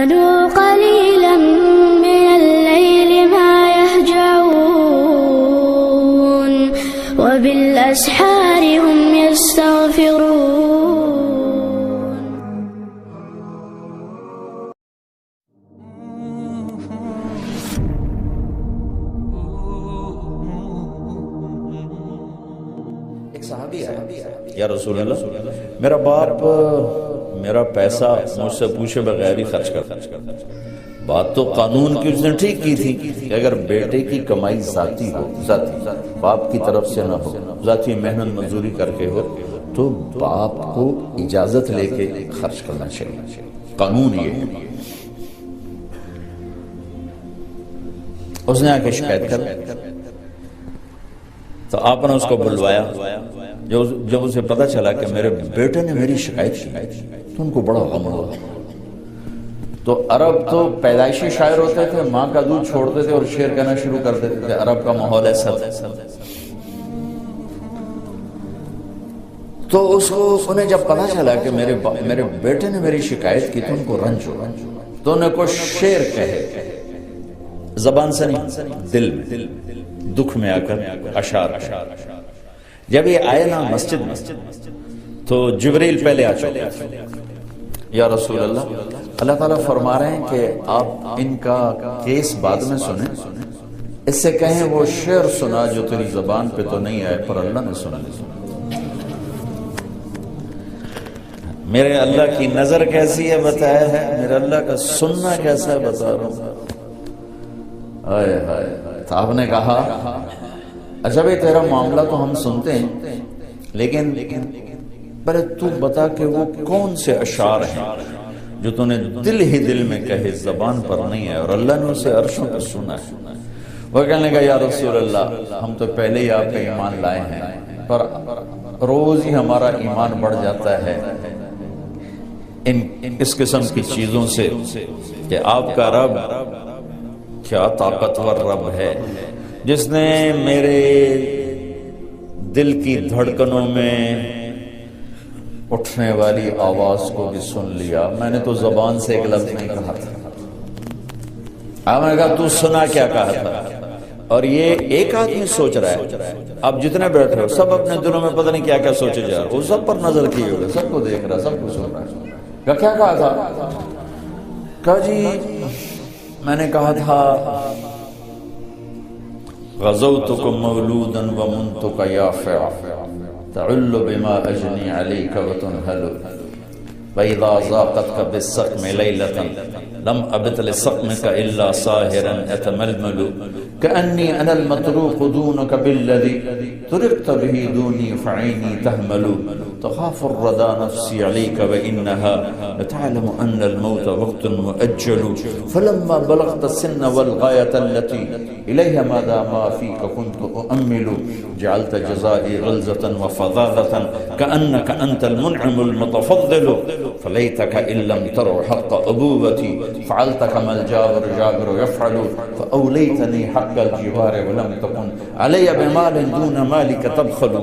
كانوا قليلا من الليل ما يهجعون وبالأسحار هم يستغفرون. یا رسول اللہ میرا باپ میرا پیسہ مجھ سے پوچھے بغیر ہی خرچ کرتا. بات تو قانون کی اس نے ٹھیک کی تھی کہ اگر بیٹے کی کمائی ذاتی ہو، ذاتی باپ کی طرف سے نہ ہو، ذاتی محنت مزدوری کر کے ہو، تو باپ کو اجازت لے کے خرچ کرنا چاہیے. قانون یہ ہے. اس نے آ کے شکایت کر تو آپ نے اس کو بلوایا. جب اسے پتہ چلا کہ میرے بیٹے نے میری شکایت کی تو ان کو بڑا غم ہوا. تو عرب تو پیدائشی شاعر ہوتے تھے، ماں کا دودھ چھوڑتے تھے اور شعر کہنا شروع کر دیتے تھے. عرب کا ماحول ایسا تھا. تو اس کو انہیں جب پتہ چلا کہ میرے بیٹے نے میری شکایت کی تو ان کو رنج ہوا. تو انہیں کو شعر کہے، زبان سے نہیں، دل میں، دکھ میں آ کر اشعار. جب یہ آئے نا مسجد تو جبریل پہلے آ چکے. یا رسول اللہ تعالیٰ فرما رہے ہیں کہ آپ ان کا کیس بعد میں سنیں، اس سے کہیں وہ شعر سنا جو تیری زبان پہ تو نہیں آئے پر اللہ نے سنا. میرے اللہ کی نظر کیسی ہے بتایا ہے، میرے اللہ کا سننا کیسا ہے بتا رہا ہوں. تو آپ نے کہا اچھا بھائی تیرا معاملہ تو ہم سنتے ہیں، لیکن پہلے تو بتا کہ وہ کون سے اشعار ہیں جو تو نے دل ہی دل میں کہے، زبان پر نہیں ہے اور اللہ نے اسے عرشوں پر سنا ہے. وہ کہنے لگا یا رسول اللہ ہم تو پہلے ہی آپ کا ایمان لائے ہیں، پر روز ہی ہمارا ایمان بڑھ جاتا ہے اس قسم کی چیزوں سے کہ آپ کا رب کیا طاقتور رب ہے جس نے میرے دل کی دھڑکنوں میں اٹھنے والی آواز کو بھی سن لیا. میں نے تو زبان سے ایک لفظ نہیں کہا تھا. میں نے کہا تو سنا کیا کہا تھا. اور یہ ایک آدمی سوچ رہا ہے، اب جتنے بیٹھے ہو سب اپنے دلوں میں پتہ نہیں کیا کیا سوچے جا رہا. وہ سب پر نظر کیے ہوئے، سب کو دیکھ رہا، سب کو سن رہا ہے. کیا کہا تھا؟ کہا جی میں نے کہا تھا غزوتک مولودا ومنتک یافع تعل بما اجنی علیک وتنہل وإذا ضاقتك بالسقم ليلة لم أبت لسقمك إلا ساهرا أتململ كأني أنا المتروك دونك بالذي تركت به دوني فعيني تهمل تخاف الردى نفسي عليك وإنها لتعلم أن الموت وقت مؤجل فلما بلغت السن والغاية التي إليها ماذا ما فيك كنت أؤمل جعلت جزائي غلزة وفظاظة كأنك أنت المنعم المتفضل فليتك إن لم تروا حق أبوتي فعلت كما الجابر جابر يفعل فأوليتني حق الجوار ولم تكن علي بمال دون مالك تبخل.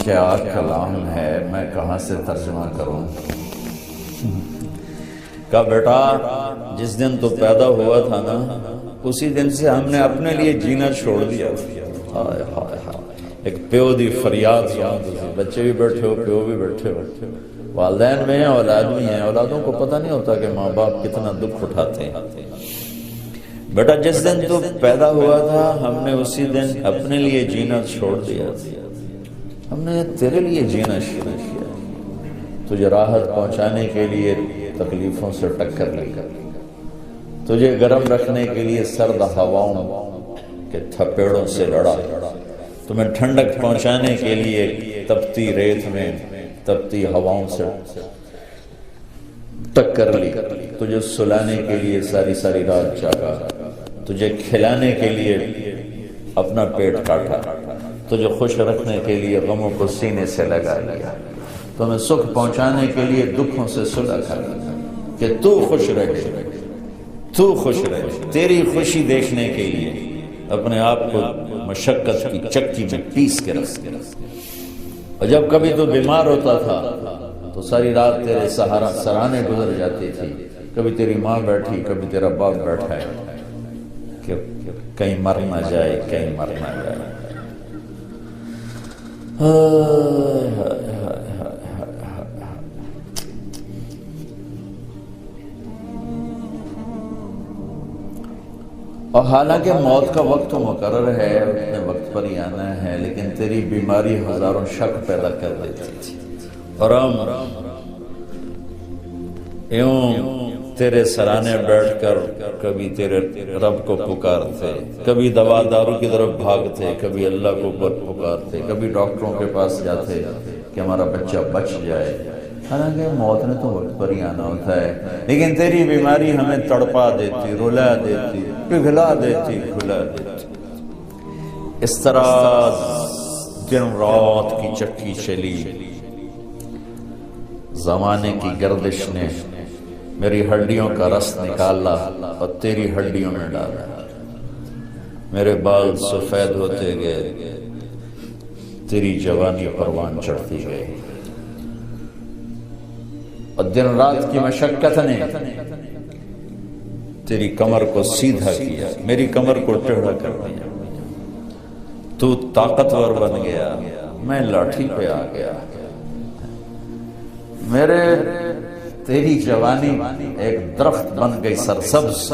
کیا کلام ہے، میں کہاں سے ترجمہ کروں. کہا بیٹا جس دن تو پیدا ہوا تھا نا اسی دن سے ہم نے اپنے لیے جینا چھوڑ دیا. ایک پیو دی فریاد سن، بچے بھی بیٹھے ہو، پیو بھی بیٹھے ہو، والدین میں ہیں، اولاد بھی ہیں. اولادوں کو پتہ نہیں ہوتا کہ ماں باپ کتنا دکھ اٹھاتے ہیں. بیٹا جس دن تو پیدا ہوا تھا ہم نے اسی دن اپنے لیے جینا چھوڑ دیا. ہم نے تیرے لیے جینا شروع کیا، تجھے راحت پہنچانے کے لیے تکلیفوں سے ٹکر لی، تجھے گرم رکھنے کے لیے سرد ہواؤں کے تھپیڑوں سے لڑا، تمہیں ٹھنڈک پہنچانے کے لیے تپتی ریت میں تپتی ہواؤں سے ٹکر لی، تجھے سلانے کے لیے ساری ساری رات جاگا، تجھے کھلانے کے لیے اپنا پیٹ کاٹا، تجھے خوش رکھنے کے لیے غموں کو سینے سے لگا لیا، تمہیں سکھ پہنچانے کے لیے دکھوں سے صلح کر لیا کہ تو خوش رہے، تو خوش رہے. تیری خوشی دیکھنے کے لیے اپنے آپ کو مشقت کی چکی میں پیس کے رکھ. اور جب کبھی تو بیمار ہوتا تھا تو ساری رات تیرے سرانے گزر جاتی تھی، کبھی تیری ماں بیٹھی، کبھی تیرا باپ بیٹھا ہے کہ کہیں مر نہ جائے، کہیں مر نہ جائے۔ اور حالانکہ موت کا وقت تو مقرر ہے، اپنے وقت پر ہی آنا ہے، لیکن تیری بیماری ہزاروں شک پیدا کر دیتی تھی، اور ہم یوں تیرے سرانے بیٹھ کر کبھی تیرے رب کو پکارتے، کبھی دوا دارو کی طرف بھاگتے، کبھی اللہ کو پکارتے، کبھی ڈاکٹروں کے پاس جاتے کہ ہمارا بچہ بچ جائے، حالانکہ موت نے تو وقت پر ہی آنا ہوتا ہے، لیکن تیری بیماری ہمیں تڑپا دیتی، رلا دیتی، پگھلا دیتی، کھلا دیتی۔ اس طرح دن رات کی چکی چلی، زمانے کی گردش نے میری ہڈیوں کا رس نکالا اور تیری ہڈیوں میں ڈالا، میرے بال سفید ہوتے گئے، تیری جوانی پروان چڑھتی گئی، اور دن رات کی مشقت نے تیری کمر کو سیدھا کیا، میری کمر کو ٹیڑھا کر دیا، تو طاقتور بن گیا، میں لاٹھی پہ آ گیا، میرے تیری جوانی ایک درخت بن گئی سرسبز،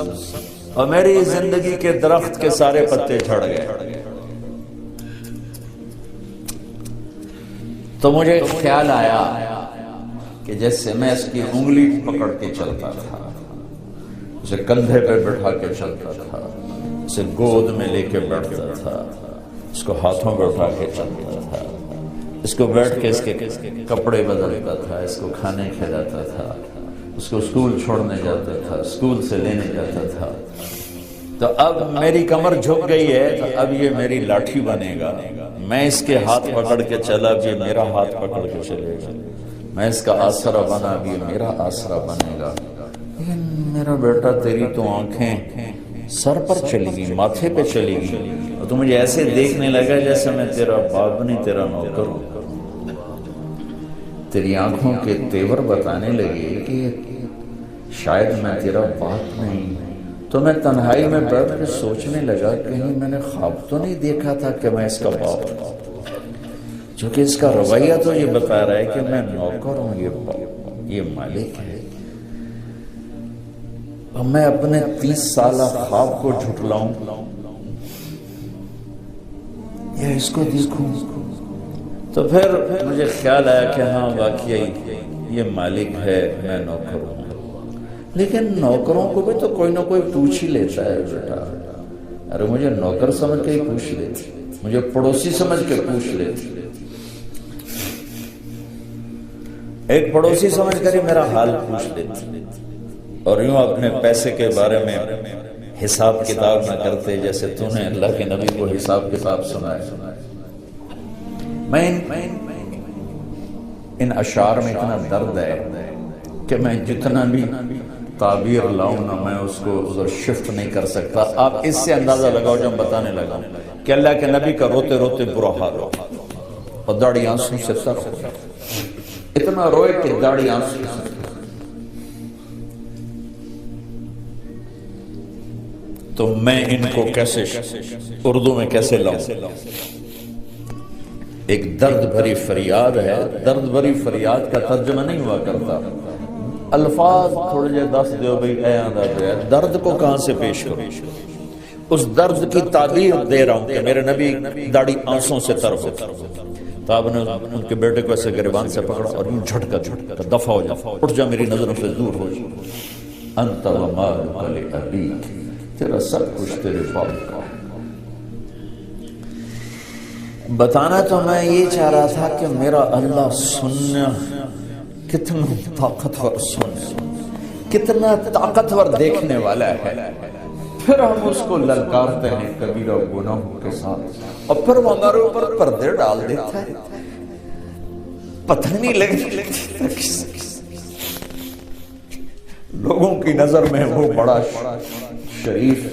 اور میری زندگی کے درخت کے سارے پتے جھڑ گئے۔ تو مجھے خیال آیا کہ جیسے میں اس کی انگلی پکڑ کے چلتا تھا، اسے کندھے پہ بٹھا کے چلتا تھا، اسے گود میں لے کے بیٹھتا تھا، اس کو ہاتھوں پہ اٹھا کے چلتا تھا، اس کو بیٹھ کے اس کے کپڑے بدلتا تھا، اس کو کھانے کھلاتا تھا، اس کو اسکول چھوڑنے جاتا تھا، اسکول سے لینے جاتا تھا۔ تو اب میری کمر جھک گئی ہے، تو اب یہ میری لاٹھی بنے گا، میں اس کے ہاتھ پکڑ کے چلا، اب یہ میرا ہاتھ پکڑ کے چلے گا، میں اس کا آسرا بنا، اب یہ میرا آسرا بنے گا۔ لیکن میرا بیٹا تیری تو آنکھیں سر پر چلی گئی، ماتھے پہ چلی گئی، اور تو مجھے ایسے دیکھنے لگا جیسے میں تیرا باپ نہیں، تیرا نوکر ہوں۔ تیری آنکھوں کے تیور بتانے لگے کہ شاید میں تیرا باپ نہیں، تو میں تنہائی میں بیٹھ کے سوچنے لگا کہیں میں نے خواب تو نہیں دیکھا تھا کہ میں اس کا باپ ہوں، چونکہ اس کا رویہ تو یہ بتا رہا ہے کہ میں نوکر ہوں، یہ مالک ہے، اور میں اپنے 30 سالہ خواب کو جھٹلاؤں یا اس کو دیکھوں؟ تو پھر مجھے خیال آیا کہ ہاں واقعی یہ مالک ہے، میں نوکر ہوں، لیکن نوکروں کو بھی تو کوئی نہ کوئی پوچھ ہی لیتا ہے بیٹا، ارے مجھے نوکر سمجھ کے ہی پوچھ لیتی، مجھے پڑوسی سمجھ کے پوچھ لیتی، ایک پڑوسی سمجھ کر ہی میرا حال پوچھ لیتی، اور یوں اپنے پیسے کے بارے میں حساب کتاب نہ کرتے جیسے تو نے اللہ کے نبی کو حساب کتاب سنایا۔ میں ان اشعار میں اتنا درد ہے کہ میں جتنا بھی تعبیر لاؤں نہ میں اس کو ادھر شفٹ نہیں کر سکتا۔ آپ اس سے اندازہ لگاؤ جو ہم بتانے لگا کہ اللہ کے نبی کا روتے روتے برا حال ہو اور داڑھی آنسوں سے سر ہو، اتنا روئے کہ داڑھی آنسوں سے۔ تو میں ان کو کیسے اردو میں کیسے لاؤں؟ ایک درد بھری فریاد ہے، درد بھری فریاد کا ترجمہ نہیں ہوا کرتا، الفاظ تھوڑے جے دس دیو بھئی اے آندہ دے، درد کو کہاں سے پیش کرو؟ اس درد کی تعبیر دے رہا ہوں کہ میرے نبی داڑھی آنسوں سے تر ہوتا، تو آپ نے ان کے بیٹے کو ایسے گریبان سے پکڑا اور یوں جھٹکا دفع ہو جا، اٹھ جا، میری نظروں سے دور ہو جا، انت ومالک لابیک، تیرا سب کچھ تیرے باپ کا۔ بتانا تو میں یہ چاہ رہا تھا کہ میرا اللہ سننا کتنا طاقتور، سننا کتنا طاقتور دیکھنے والا ہے، پھر ہم اس کو للکارتے ہیں کبیرہ گناہوں کے ساتھ، اور پھر وہ ہمارے اوپر پردے ڈال دیتا ہے، پتہ نہیں لگتا لوگوں کی نظر میں وہ بڑا شریف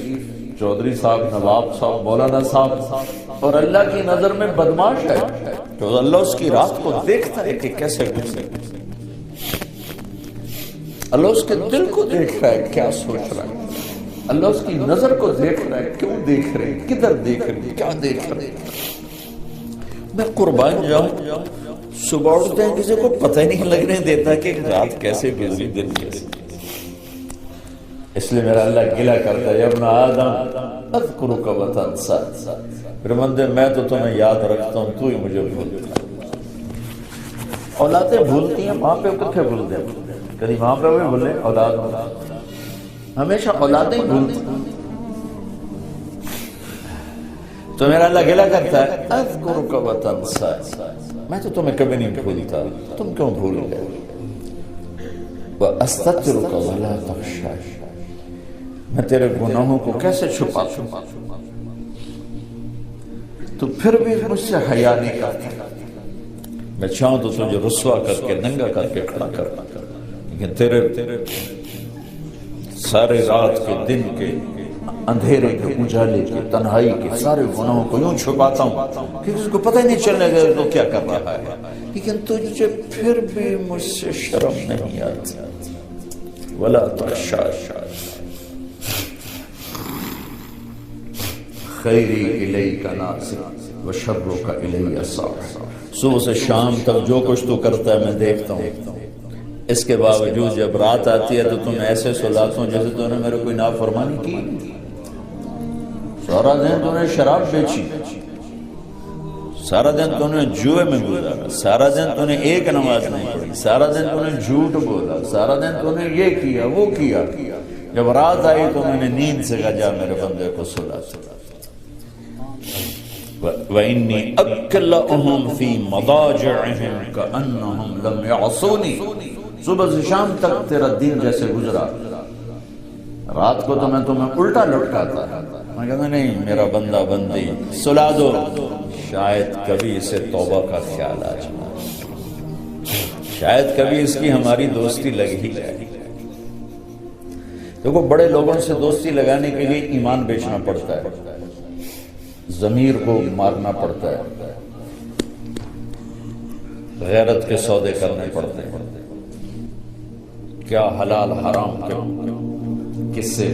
چودھری صاحب، نواب صاحب، مولانا صاحب، اور اللہ کی نظر میں بدماش ہے۔ تو اللہ اس کی رات کو دیکھتا ہے کہ کیسے گزرے، اللہ اس کے دل کو دیکھ رہا ہے کیا سوچ رہا ہے، اللہ اس کی نظر کو دیکھ رہا ہے کیوں دیکھ رہے، کدھر دیکھ رہے، کیا دیکھ رہے۔ میں قربان جاؤں، صبح اٹھتے ہیں کسی کو پتہ ہی نہیں لگنے دیتا کہ رات کیسے گزری، دن کیسے۔ اس لیے میرا اللہ گلہ کرتا ہے، ابن آدم اذکرک وتنسا، پھر بندے میں تو تمہیں یاد رکھتا ہوں، تو ہی مجھے بھولتا ہے۔ اولادیں بھولتی ہیں، ماں پہ کتنے بھولتے ہیں، کبھی ماں پہ بھی بھولے، اولاد ہمیشہ اولادیں ہی بھولتی ہیں۔ تو میرا اللہ گلہ کرتا ہے، اذکرک وتنسا، میں تو تمہیں کبھی نہیں بھولتا، تم کیوں بھول گئے؟ وَأَسْتَغْفِرُكَ وَلَا تَخْشَىٰ، میں تیرے گناہوں کو کیسے چھپاتا ہوں، تو پھر بھی مجھ سے حیا نہیں کرتا۔ میں چاہوں تو تجھے رسوا کر کے ننگا کر کے کھڑا کرتا، لیکن تیرے سارے رات کے، دن کے، اندھیرے کے، اجالے کے، تنہائی کے سارے گناہوں کو یوں چھپاتا ہوں کہ اس کو پتہ ہی نہیں چلنے گا تو کیا کر رہا ہے، لیکن تجھے پھر بھی مجھ سے شرم نہیں آتی۔ وَلَا تَخْشَىٰ خیری الیک ناظر وشرک الی صاحب، صبح سے شام تک جو کچھ تو کرتا ہے میں دیکھتا ہوں، اس کے باوجود جب رات آتی ہے تو تم ایسے سلاتا ہوں جیسے تو نے میرے کوئی نافرمانی کی۔ سارا دن تو نے شراب بیچی، سارا دن تو نے جوئے میں گزارا، سارا دن تو نے ایک نماز نہیں پڑھی، سارا دن تو نے جھوٹ بولا، سارا دن تو نے یہ کیا وہ کیا، جب رات آئی تو میں نے نیند سے کہا جا میرے بندے کو سلا۔ وَإِنِّي أَكْلَأُهُمْ فِي مَضَاجِعِهِمْ كَأَنَّهُمْ لَمْ يَعْصُونِي، صبح سے شام تک تیرا دن جیسے گزرا، رات کو تو میں تمہیں الٹا لٹکاتا، میں کہتا نہیں میرا بندہ بندی سلا دو، شاید کبھی اسے توبہ کا خیال آ جائے، شاید کبھی اس کی ہماری دوستی لگ ہی جائے۔ دیکھو بڑے لوگوں سے دوستی لگانے کے لیے ایمان بیچنا پڑتا ہے، ضمیر کو مارنا پڑتا ہے، غیرت کے سودے کرنے پڑتے ہیں، کیا حلال حرام کے قصے